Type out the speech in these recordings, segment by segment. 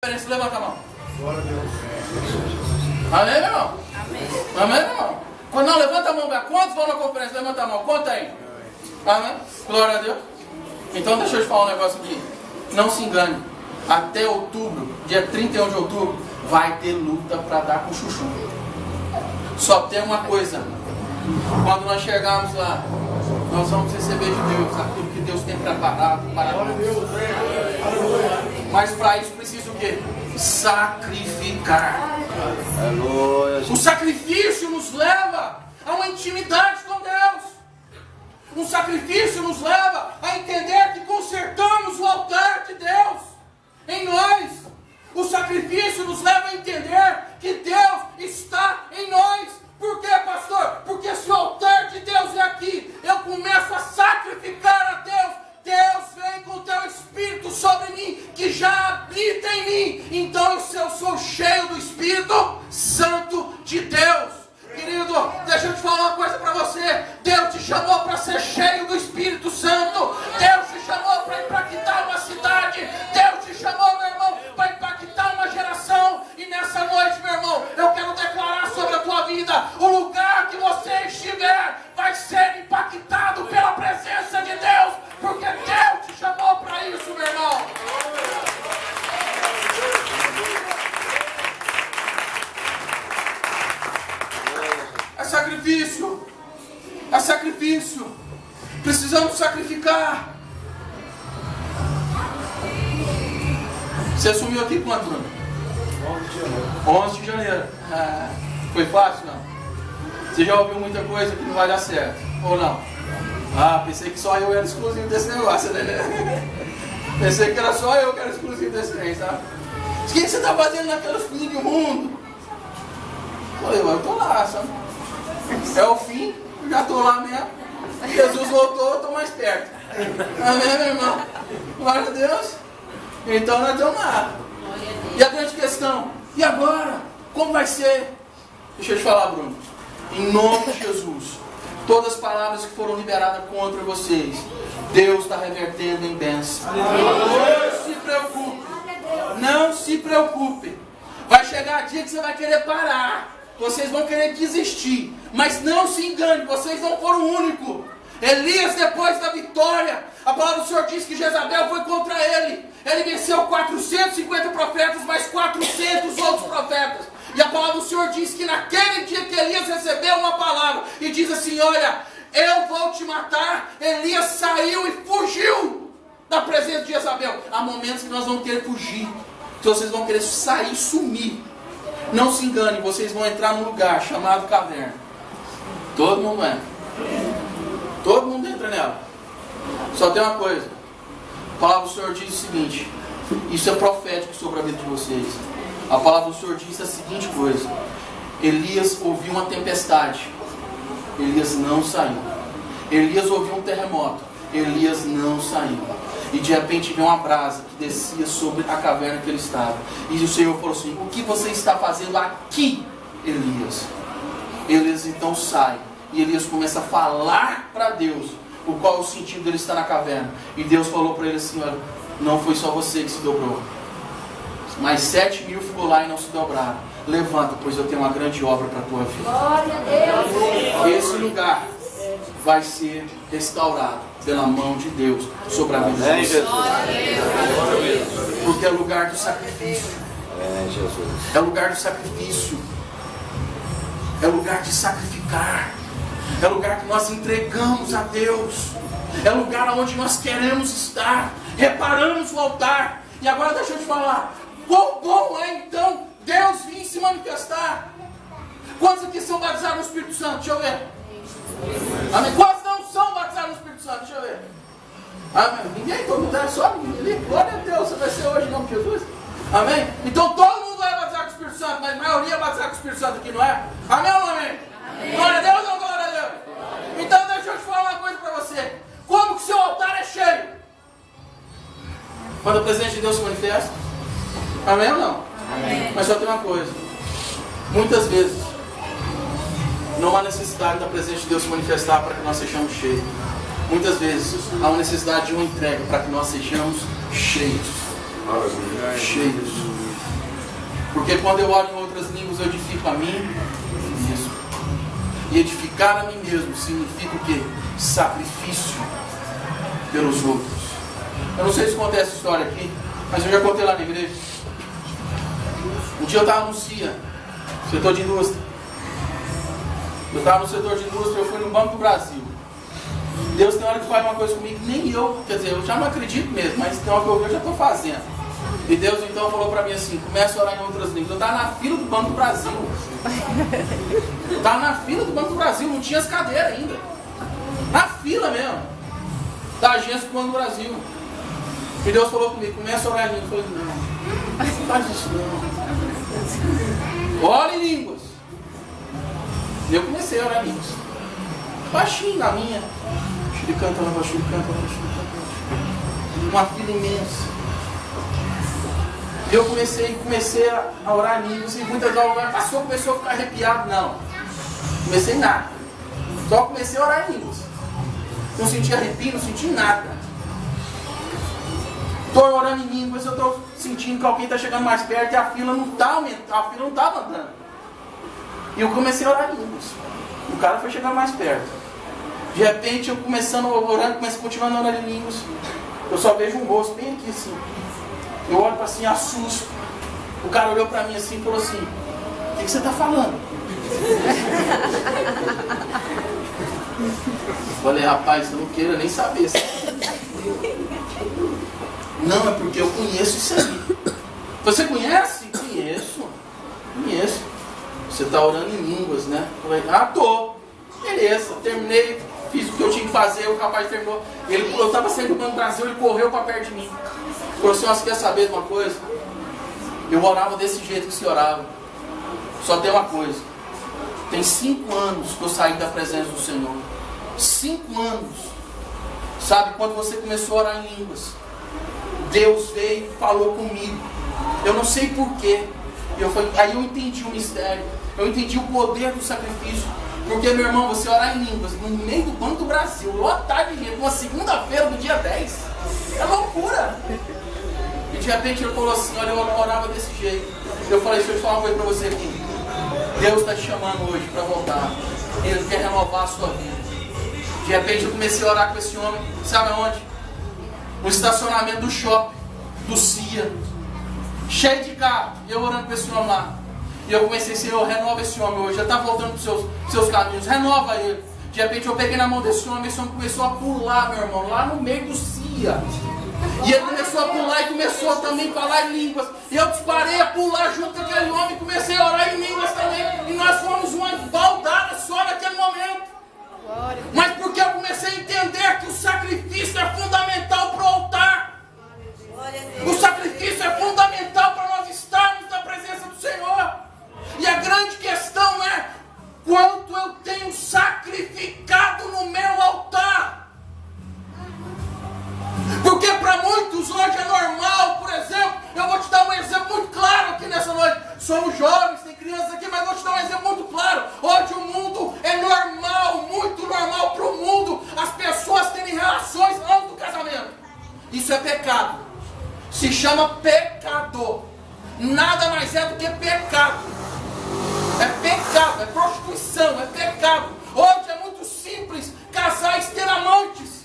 Levanta a mão. Glória a Deus. Amém, meu irmão? Amém. Amém, meu irmão? Quando não, levanta a mão. Quantos vão na conferência? Levanta a mão. Conta aí. Amém? Glória a Deus. Então deixa eu te falar um negócio aqui. Não se engane. Até outubro, dia 31 de outubro, vai ter luta para dar com chuchu. Só tem uma coisa. Quando nós chegarmos lá, nós vamos receber de Deus aquilo que Deus tem preparado para nós. Mas para isso precisa o quê? Sacrificar. O sacrifício nos leva a uma intimidade com Deus. Um sacrifício nos leva a entender que consertamos o altar de Deus em nós. O sacrifício nos leva a entender que Deus está em nós. Por quê, pastor? Porque se o altar de Deus é aqui, eu começo a sacrificar a Deus. Deus vem com o teu Espírito sobre mim, que já habita em mim. Então eu sou cheio do Espírito Santo de Deus. Querido, deixa eu te falar uma coisa para você. Deus te chamou para ser cheio do Espírito Santo. Deus te chamou para impactar uma cidade. Deus te chamou, meu irmão, para impactar uma geração. E nessa noite, meu irmão, eu quero declarar sobre a tua vida: o lugar que você estiver vai ser impactado pela presença de Deus, porque Deus te chamou para isso, meu irmão. É sacrifício. É sacrifício. Precisamos sacrificar. Você assumiu aqui quanto, mano? 11 de janeiro. Ah, foi fácil, não? Você já ouviu muita coisa que não vai dar certo, ou não? Ah, pensei que só eu era exclusivo desse negócio, né? Pensei que era só eu que era exclusivo desse trem, sabe? O que você está fazendo naquele fim do mundo? Eu tô lá, sabe? É o fim, eu já tô lá mesmo. Jesus voltou, eu tô mais perto. Amém, meu irmão? Glória a Deus. Então nós estamos lá. E a grande questão, e agora? Como vai ser? Deixa eu te falar, Bruno. Em nome de Jesus, todas as palavras que foram liberadas contra vocês, Deus está revertendo em bênção. Não se preocupe. Não se preocupe. Vai chegar dia que você vai querer parar. Vocês vão querer desistir. Mas não se engane, vocês não foram o único. Elias, depois da vitória, a palavra do Senhor diz que Jezabel foi contra ele. Ele venceu 450 profetas, mais 400 outros profetas. E a palavra do Senhor diz que naquele dia que Elias recebeu uma palavra e diz assim: olha, eu vou te matar, Elias saiu e fugiu da presença de Jezabel. Há momentos que nós vamos querer fugir, que vocês vão querer sair, sumir. Não se engane, vocês vão entrar num lugar chamado caverna. Todo mundo entra. Todo mundo entra nela. Só tem uma coisa. A palavra do Senhor diz o seguinte: isso é profético sobre a vida de vocês. A palavra do Senhor diz a seguinte coisa: Elias ouviu uma tempestade, Elias não saiu. Elias ouviu um terremoto, Elias não saiu. E de repente veio uma brasa que descia sobre a caverna que ele estava. E o Senhor falou assim: o que você está fazendo aqui, Elias? Elias então sai. E Elias começa a falar para Deus o qual é o sentido dele estar na caverna. E Deus falou para ele assim: olha, não foi só você que se dobrou, mas 7.000 ficou lá e não se dobraram. Levanta, pois eu tenho uma grande obra para a tua vida. Glória a Deus. Esse lugar vai ser restaurado pela mão de Deus sobre a vida de vocês. Porque é lugar do sacrifício. É lugar do sacrifício. É lugar de sacrificar. É lugar que nós entregamos a Deus. É lugar onde nós queremos estar. Reparamos o altar. E agora deixa eu te falar: quão bom é então Deus vir se manifestar. Quantos aqui são batizados no Espírito Santo? Deixa eu ver. Amém. Quantos não são batizados no Espírito Santo? Deixa eu ver. Amém. Ninguém, todo mundo é só ali. Glória a Deus, você vai ser hoje em nome de Jesus. Amém. Então todo mundo vai batizar com o Espírito Santo, mas a maioria vai batizar com o Espírito Santo aqui, não é? Amém ou não amém? Amém. Glória a Deus ou glória a Deus? Então deixa eu te falar uma coisa para você. Como que o seu altar é cheio? Quando a presença de Deus se manifesta. Amém ou não? Amém. Mas só tem uma coisa: muitas vezes não há necessidade da presença de Deus se manifestar para que nós sejamos cheios. Muitas vezes há uma necessidade de uma entrega para que nós sejamos cheios. Cheios. Porque quando eu oro em outras línguas, eu edifico a mim mesmo. E edificar a mim mesmo significa o quê? Sacrifício pelos outros. Eu não sei se contei essa história aqui, mas eu já contei lá na igreja. Um dia eu estava no CIA, setor de indústria. Eu estava no setor de indústria, eu fui no Banco do Brasil. Deus tem hora que faz uma coisa comigo, nem eu, quer dizer, eu já não acredito mesmo, mas tem hora que eu já estou fazendo. E Deus então falou para mim assim, começa a orar em outras línguas. Eu estava na fila do Banco do Brasil. Eu estava na fila do Banco do Brasil, não tinha as cadeiras ainda. Na fila mesmo, da agência do Banco do Brasil. E Deus falou comigo, começa a orar em línguas. Eu falei, não faz isso não. Ora em línguas. E eu comecei a orar em línguas. Baixinho na minha. Canta, uma fila imensa. E eu comecei a orar em línguas. E muitas vezes passou, começou a ficar arrepiado. Não. Comecei nada. Só comecei a orar em línguas. Não senti arrepio, não senti nada. Estou orando em línguas, eu estou sentindo que alguém está chegando mais perto e a fila não está aumentando, a fila não está andando. E eu comecei a orar em línguas. O cara foi chegando mais perto. De repente eu começando a orar, continuando a orar em línguas. Eu só vejo um rosto bem aqui assim. Eu olho para assim, assusto. O cara olhou para mim assim e falou assim, o que você está falando? Eu falei, rapaz, eu não quero nem saber. Não, é porque eu conheço isso aí. Você conhece? Conheço. Você está orando em línguas, né? Eu falei, tô. Beleza, terminei, fiz o que eu tinha que fazer, o rapaz terminou. Eu estava saindo do Banco do Brasil, ele correu para perto de mim. Falou assim, você quer saber de uma coisa? Eu orava desse jeito que você orava. Só tem uma coisa. Tem 5 anos que eu saí da presença do Senhor. 5 anos. Sabe, quando você começou a orar em línguas, Deus veio e falou comigo. Eu não sei porquê. Aí eu entendi o mistério. Eu entendi o poder do sacrifício. Porque, meu irmão, você orar em línguas no meio do Banco do Brasil, lotado de gente, uma segunda-feira do dia 10, é loucura. E de repente ele falou assim, olha, eu orava desse jeito. Eu falei, deixa eu falar uma coisa para você aqui. Deus está te chamando hoje para voltar. Ele quer renovar a sua vida. De repente eu comecei a orar com esse homem, sabe aonde? No estacionamento do shopping, do CIA, cheio de carro, e eu orando com esse homem lá. E eu comecei, Senhor, renova esse homem hoje, já está voltando para os seus caminhos, renova ele. De repente eu peguei na mão desse homem, esse homem começou a pular, meu irmão, lá no meio do CIA. E ele começou a pular e começou também a falar em línguas. E eu disparei a pular junto com aquele homem e comecei a orar em línguas também. E nós fomos uma baldada só naquele momento. Mas porque eu comecei a entender que o sacrifício é fundamental para o altar. O sacrifício é fundamental para nós estarmos na presença do Senhor. E a grande questão é quanto eu tenho sacrificado no meu altar. Porque para muitos hoje é normal, por exemplo, eu vou te dar um exemplo muito claro aqui nessa noite. Somos jovens, tem crianças aqui, mas vou te dar um exemplo muito claro. Hoje o mundo é normal, muito normal para o mundo, as pessoas terem relações antes do casamento. Isso é pecado. Se chama pecado. Nada mais é do que pecado. É pecado, é prostituição, é pecado. Hoje é muito simples casais ter amantes.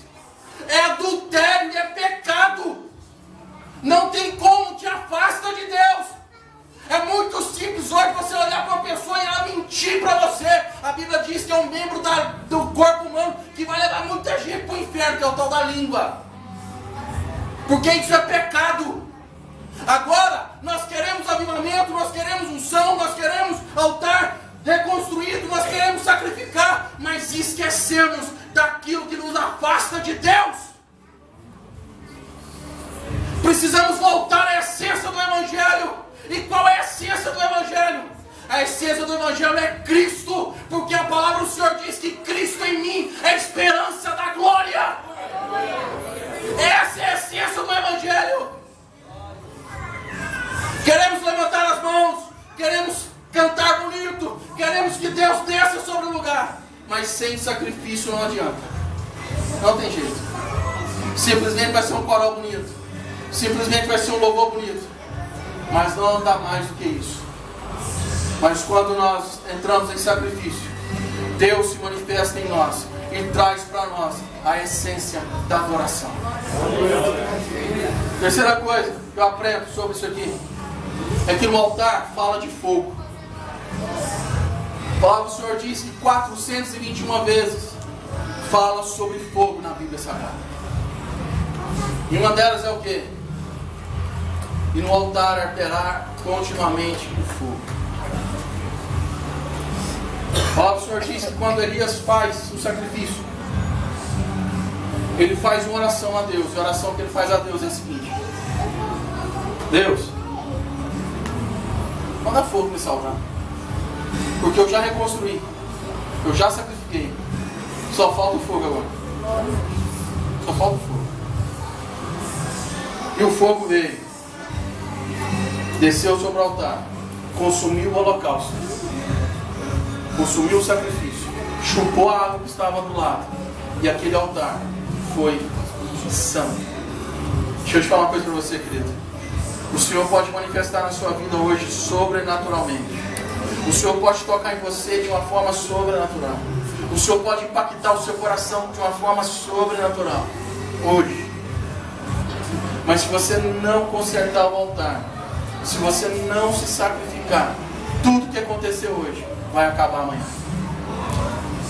É adultério e é pecado. Não tem como, te afasta de Deus. É muito simples hoje você olhar para uma pessoa e ela mentir para você. A Bíblia diz que é um membro do corpo humano que vai levar muita gente para o inferno, que é o tal da língua. Porque isso é pecado. Agora, nós queremos avivamento, nós queremos unção, nós queremos altar reconstruído, nós queremos sacrificar, mas esquecemos daquilo que nos afasta de Deus. Precisamos voltar à essência do Evangelho. E qual é a essência do Evangelho? A essência do Evangelho é Cristo, porque a palavra do Senhor diz que Cristo em mim é a esperança da glória. Essa é a essência do Evangelho. Queremos levantar as mãos, queremos cantar bonito, queremos que Deus desça sobre o lugar, mas sem sacrifício não adianta. Não tem jeito. Simplesmente vai ser um coral bonito, simplesmente vai ser um louvor bonito, Mas não dá mais do que isso. Mas quando nós entramos em sacrifício, Deus se manifesta em nós e traz para nós a essência da adoração. Terceira coisa que eu aprendo sobre isso aqui é que no altar fala de fogo. A palavra do Senhor diz que 421 vezes fala sobre fogo na Bíblia Sagrada. E uma delas é o quê? E no altar arderá continuamente o fogo. A palavra do Senhor diz que quando Elias faz o sacrifício, ele faz uma oração a Deus. E a oração que ele faz a Deus é a seguinte: Deus, manda fogo me salvar, porque eu já reconstruí, eu já sacrifiquei, só falta o fogo agora. Só falta o fogo. E o fogo veio, desceu sobre o altar, consumiu o holocausto, consumiu o sacrifício, chupou a água que estava do lado, e aquele altar foi santo. Deixa eu te falar uma coisa para você, querido. O Senhor pode manifestar na sua vida hoje sobrenaturalmente. O Senhor pode tocar em você de uma forma sobrenatural. O Senhor pode impactar o seu coração de uma forma sobrenatural hoje. Mas se você não consertar o altar, se você não se sacrificar, tudo que aconteceu hoje vai acabar amanhã.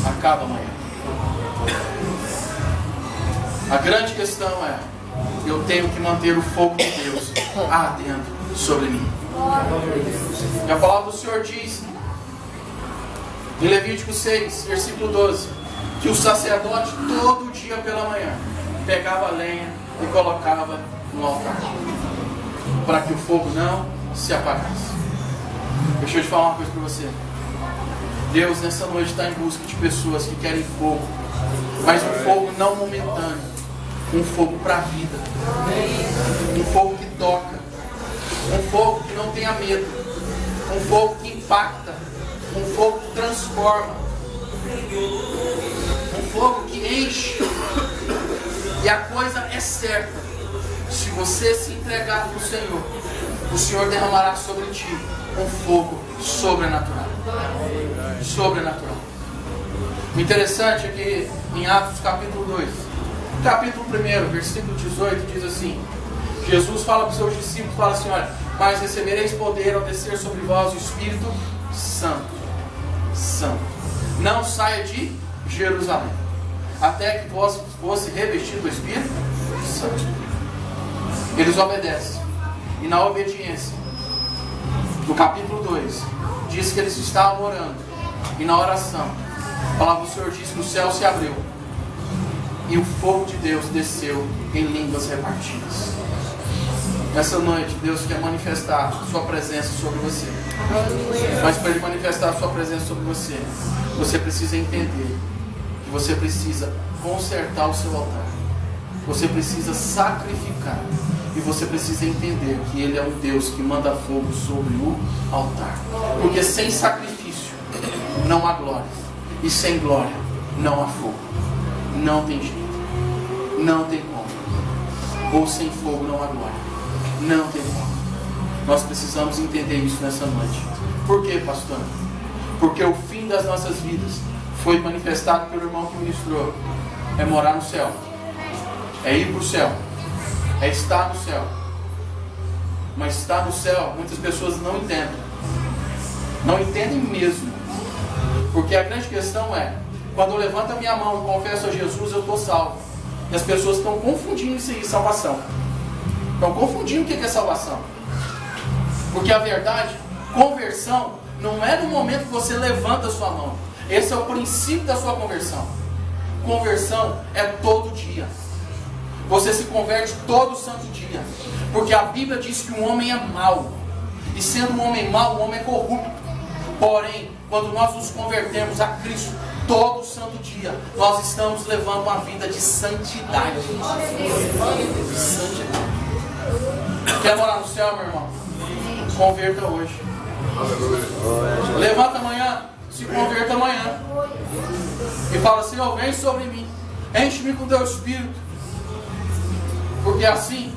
Acaba amanhã. A grande questão é: eu tenho que manter o fogo de Deus ardendo sobre mim. E a palavra do Senhor diz em Levítico 6, versículo 12, que o sacerdote todo dia pela manhã pegava a lenha e colocava no altar, para que o fogo não se apagasse. Deixa eu te falar uma coisa para você. Deus nessa noite está em busca de pessoas que querem fogo, mas um fogo não momentâneo, um fogo para a vida, um fogo que toca, um fogo que não tenha medo, um fogo que impacta, um fogo que transforma, um fogo que enche. E a coisa é certa: se você se entregar para o Senhor derramará sobre ti um fogo sobrenatural. Sobrenatural. O interessante é que em Atos capítulo 2, capítulo 1, versículo 18, diz assim: Jesus fala para os seus discípulos, fala assim: olha, mas recebereis poder ao descer sobre vós o Espírito Santo. Santo. Não saia de Jerusalém, até que vós fosse revestido do Espírito Santo. Eles obedecem. E na obediência, no capítulo 2, diz que eles estavam orando. E na oração, a palavra do Senhor diz que o céu se abriu e o fogo de Deus desceu em línguas repartidas. Nessa noite, Deus quer manifestar sua presença sobre você. Mas para Ele manifestar sua presença sobre você, você precisa entender que você precisa consertar o seu altar. Você precisa sacrificar. E você precisa entender que Ele é um Deus que manda fogo sobre o altar. Porque sem sacrifício não há glória. E sem glória não há fogo. Não tem jeito. Não tem como. Ou sem fogo não há glória. Não tem como. Nós precisamos entender isso nessa noite. Por quê, pastor? Porque o fim das nossas vidas foi manifestado pelo irmão que ministrou. É morar no céu. É ir para o céu. É estar no céu. Mas estar no céu, muitas pessoas não entendem. Não entendem mesmo. Porque a grande questão é: quando eu levanto a minha mão e confesso a Jesus, eu estou salvo. E as pessoas estão confundindo isso aí, salvação. Estão confundindo o que é salvação. Porque a verdade, conversão, não é no momento que você levanta a sua mão. Esse é o princípio da sua conversão. Conversão é todo dia. Você se converte todo santo dia. Porque a Bíblia diz que um homem é mau. E sendo um homem mau, um homem é corrupto. Porém, quando nós nos convertemos a Cristo todo santo dia, nós estamos levando uma vida de santidade. De santidade. Quer morar no céu, meu irmão? Converta hoje. Levanta amanhã, se converta amanhã. E fala assim: ó, vem sobre mim, enche-me com teu Espírito. Porque assim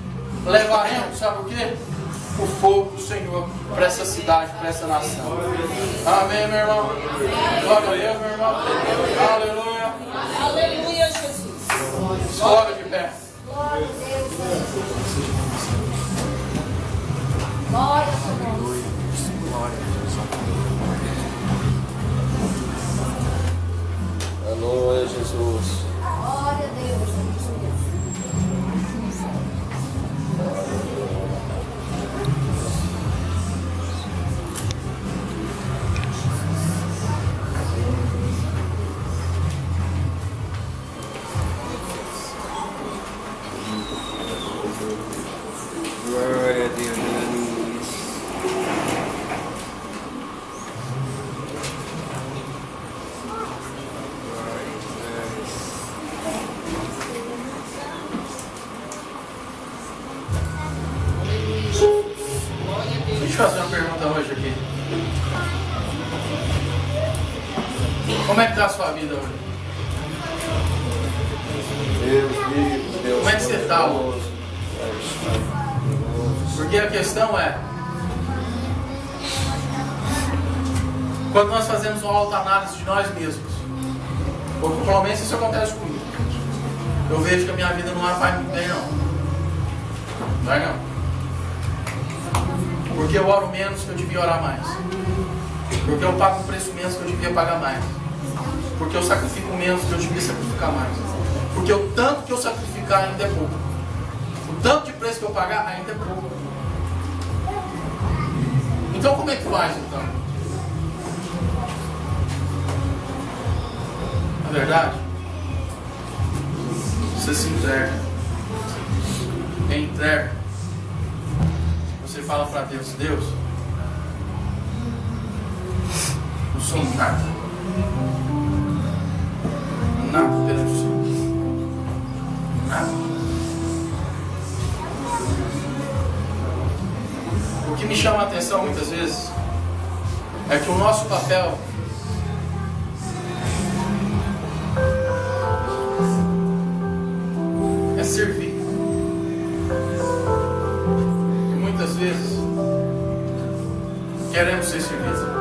levaremos, sabe o quê? o fogo do Senhor para essa cidade, para essa nação. Amém, meu irmão? Glória a Deus, meu irmão. Aleluia. Aleluia, Jesus. Glória de pé. Glória a Deus. Glória a Deus. Aleluia, Jesus. Glória a Deus. Glória a Deus. Deixa eu te fazer uma pergunta hoje aqui. Como é que está a sua vida hoje? Deus vivo, Deus Como é que você está hoje? poderoso. Porque a questão é, quando nós fazemos uma autoanálise de nós mesmos, ou pelo menos isso acontece comigo, eu vejo que a minha vida não vai muito bem, não. Não vai não. Porque eu oro menos que eu devia orar mais. Porque eu pago um preço menos que eu devia pagar mais. Porque eu sacrifico menos que eu devia sacrificar mais. Porque o tanto que eu sacrificar ainda é pouco. O tanto de preço que eu pagar ainda é pouco. Então como é que faz então? Na verdade, você se entrega. Quem entrega, você fala para Deus, Deus, eu sou nada. Nada perante o Senhor. Nada. O que me chama a atenção muitas vezes é que o nosso papel é servir. E muitas vezes queremos ser servidos.